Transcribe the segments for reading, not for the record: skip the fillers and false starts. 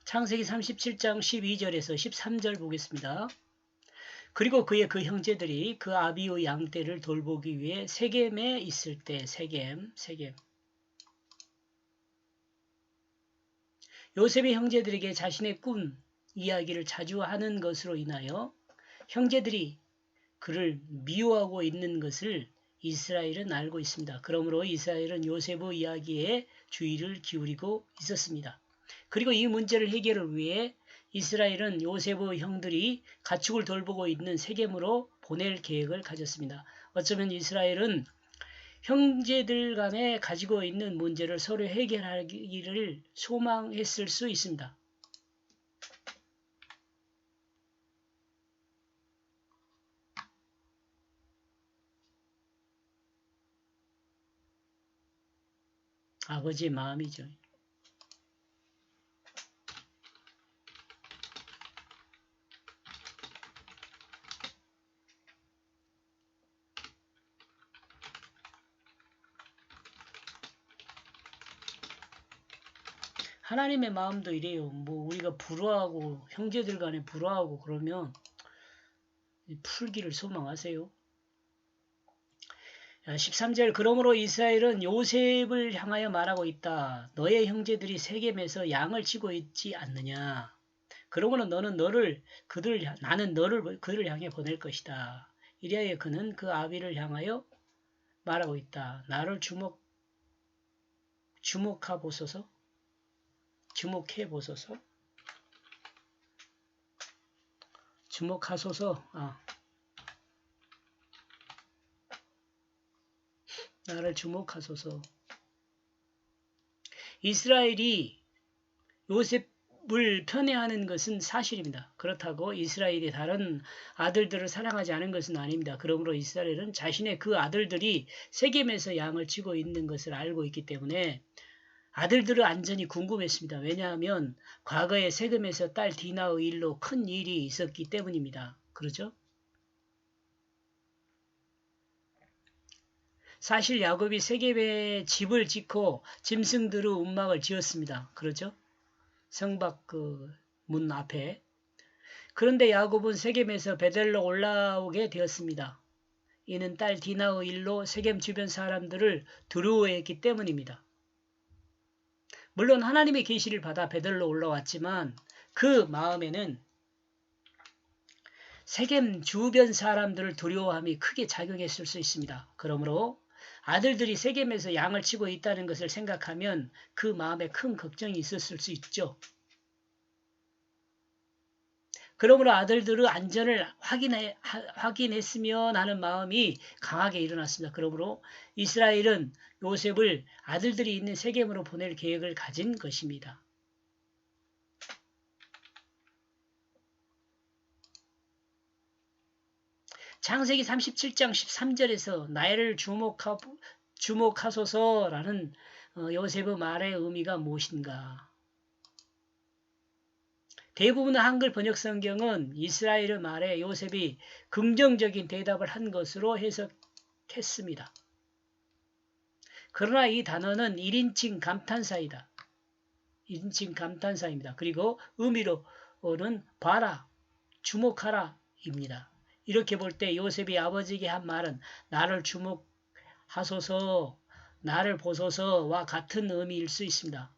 창세기 37장 12절에서 13절 보겠습니다. 그리고 그의 그 형제들이 그 아비의 양떼를 돌보기 위해 세겜에 있을 때 세겜 요셉의 형제들에게 자신의 꿈 이야기를 자주 하는 것으로 인하여 형제들이 그를 미워하고 있는 것을 이스라엘은 알고 있습니다. 그러므로 이스라엘은 요셉의 이야기에 주의를 기울이고 있었습니다. 그리고 이 문제를 해결을 위해 이스라엘은 요셉의 형들이 가축을 돌보고 있는 세겜으로 보낼 계획을 가졌습니다. 어쩌면 이스라엘은 형제들 간에 가지고 있는 문제를 서로 해결하기를 소망했을 수 있습니다. 아버지의 마음이죠. 하나님의 마음도 이래요. 뭐 우리가 불화하고 형제들 간에 불화하고 그러면 풀기를 소망하세요. 13절 그러므로 이스라엘은 요셉을 향하여 말하고 있다. 너의 형제들이 세겜에서 양을 치고 있지 않느냐. 그러므로 나는 너를 그들을 향해 보낼 것이다. 이리하여 그는 그 아비를 향하여 말하고 있다. 나를 주목해 보소서. 주목하소서. 나를 주목하소서. 이스라엘이 요셉을 편애하는 것은 사실입니다. 그렇다고 이스라엘이 다른 아들들을 사랑하지 않은 것은 아닙니다. 그러므로 이스라엘은 자신의 그 아들들이 세겜에서 양을 치고 있는 것을 알고 있기 때문에 아들들의 안전이 궁금했습니다. 왜냐하면 과거에 세겜에서 딸 디나의 일로 큰 일이 있었기 때문입니다. 그렇죠? 사실 야곱이 세겜에 집을 짓고 짐승들의 움막을 지었습니다. 그렇죠? 성박 문 앞에. 그런데 야곱은 세겜에서 베델로 올라오게 되었습니다. 이는 딸 디나의 일로 세겜 주변 사람들을 두려워했기 때문입니다. 물론 하나님의 계시를 받아 베델로 올라왔지만 그 마음에는 세겜 주변 사람들을 두려워함이 크게 작용했을 수 있습니다. 그러므로 아들들이 세겜에서 양을 치고 있다는 것을 생각하면 그 마음에 큰 걱정이 있었을 수 있죠. 그러므로 아들들의 안전을 확인했으면 하는 마음이 강하게 일어났습니다. 그러므로 이스라엘은 요셉을 아들들이 있는 세겜으로 보낼 계획을 가진 것입니다. 창세기 37장 13절에서 나를 주목하소서라는 요셉의 말의 의미가 무엇인가? 대부분의 한글 번역 성경은 이스라엘의 말에 요셉이 긍정적인 대답을 한 것으로 해석했습니다. 그러나 이 단어는 1인칭 감탄사이다. 1인칭 감탄사입니다. 그리고 의미로는 봐라, 주목하라 입니다. 이렇게 볼 때 요셉이 아버지에게 한 말은 나를 주목하소서, 나를 보소서와 같은 의미일 수 있습니다.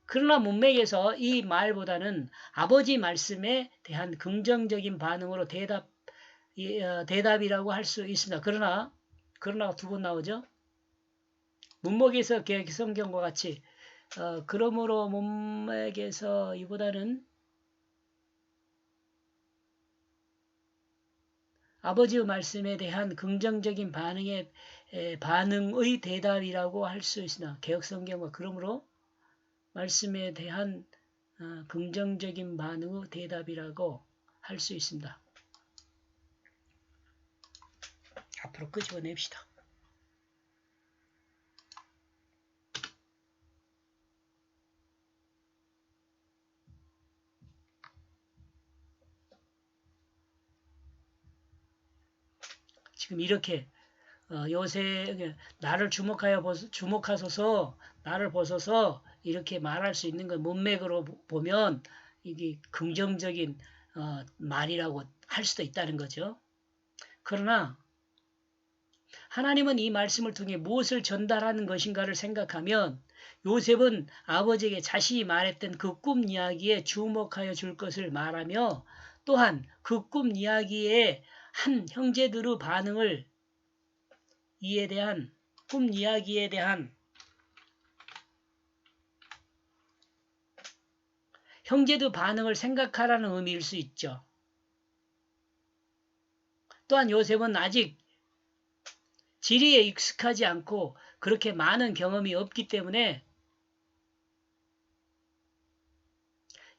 그러나 문맥에서 이 말보다는 아버지 말씀에 대한 긍정적인 반응으로 대답이라고 할 수 있습니다. 그러나 두 번 나오죠. 문맥에서 성경과 같이 그러므로 문맥에서 이보다는 아버지의 말씀에 대한 긍정적인 반응의 대답이라고 할 수 있으나 개역성경과 그러므로 말씀에 대한 긍정적인 반응의 대답이라고 할 수 있습니다. 앞으로 끄집어냅시다. 지금 이렇게 요새 나를 주목하소서 나를 보소서 이렇게 말할 수 있는 건 문맥으로 보면 이게 긍정적인 말이라고 할 수도 있다는 거죠. 그러나 하나님은 이 말씀을 통해 무엇을 전달하는 것인가를 생각하면 요셉은 아버지에게 자신이 말했던 그 꿈 이야기에 주목하여 줄 것을 말하며 또한 그 꿈 이야기에 한 형제들의 반응을 이에 대한 꿈 이야기에 대한 형제들 반응을 생각하라는 의미일 수 있죠. 또한 요셉은 아직 지리에 익숙하지 않고 그렇게 많은 경험이 없기 때문에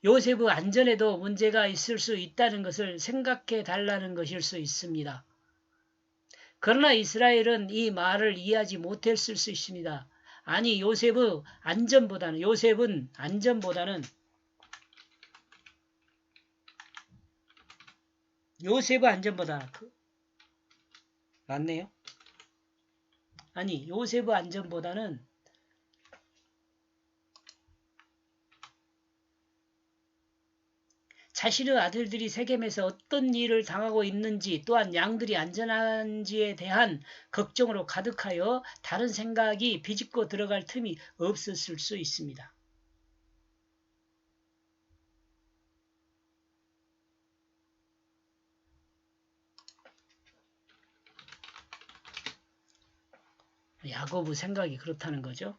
요셉의 안전에도 문제가 있을 수 있다는 것을 생각해 달라는 것일 수 있습니다. 그러나 이스라엘은 이 말을 이해하지 못했을 수 있습니다. 아니 요셉은 안전보다는 맞네요. 아니 요셉의 안전보다는 자신의 아들들이 세겜에서 어떤 일을 당하고 있는지 또한 양들이 안전한지에 대한 걱정으로 가득하여 다른 생각이 비집고 들어갈 틈이 없었을 수 있습니다. 야고보 생각이 그렇다는 거죠.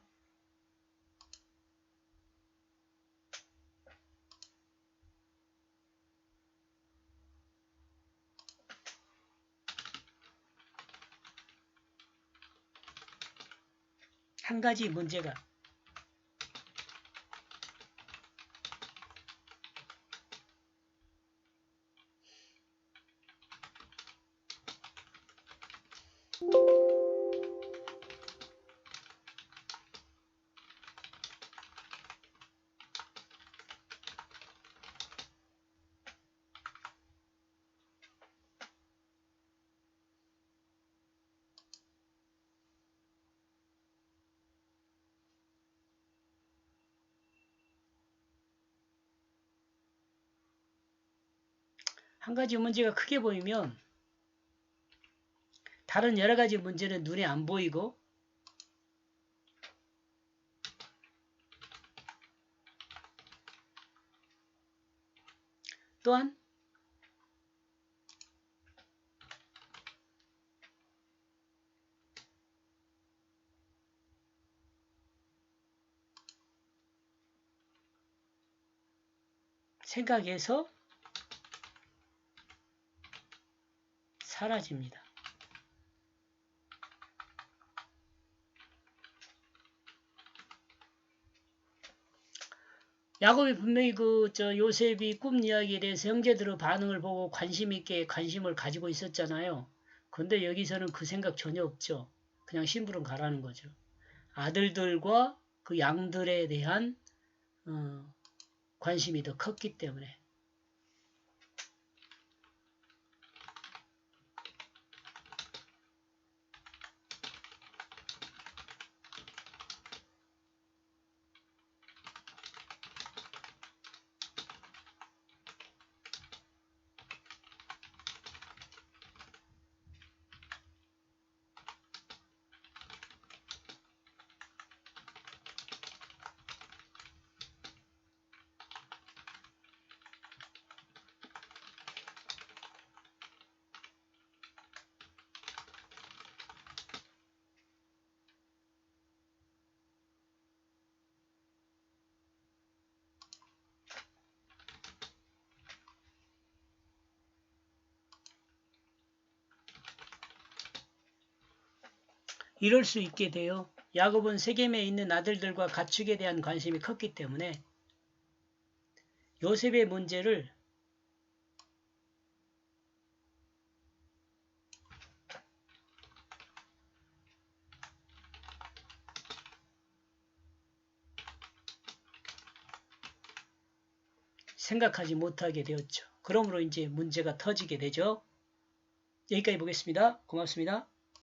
한 가지 문제가 크게 보이면 다른 여러 가지 문제는 눈에 안 보이고 또한 생각에서 사라집니다. 야곱이 분명히 요셉이 꿈 이야기에 대해서 형제들의 반응을 보고 관심 있게 관심을 가지고 있었잖아요. 근데 여기서는 그 생각 전혀 없죠. 그냥 심부름 가라는 거죠. 아들들과 그 양들에 대한 관심이 더 컸기 때문에. 이럴 수 있게 돼요. 야곱은 세겜에 있는 아들들과 가축에 대한 관심이 컸기 때문에 요셉의 문제를 생각하지 못하게 되었죠. 그러므로 이제 문제가 터지게 되죠. 여기까지 보겠습니다. 고맙습니다.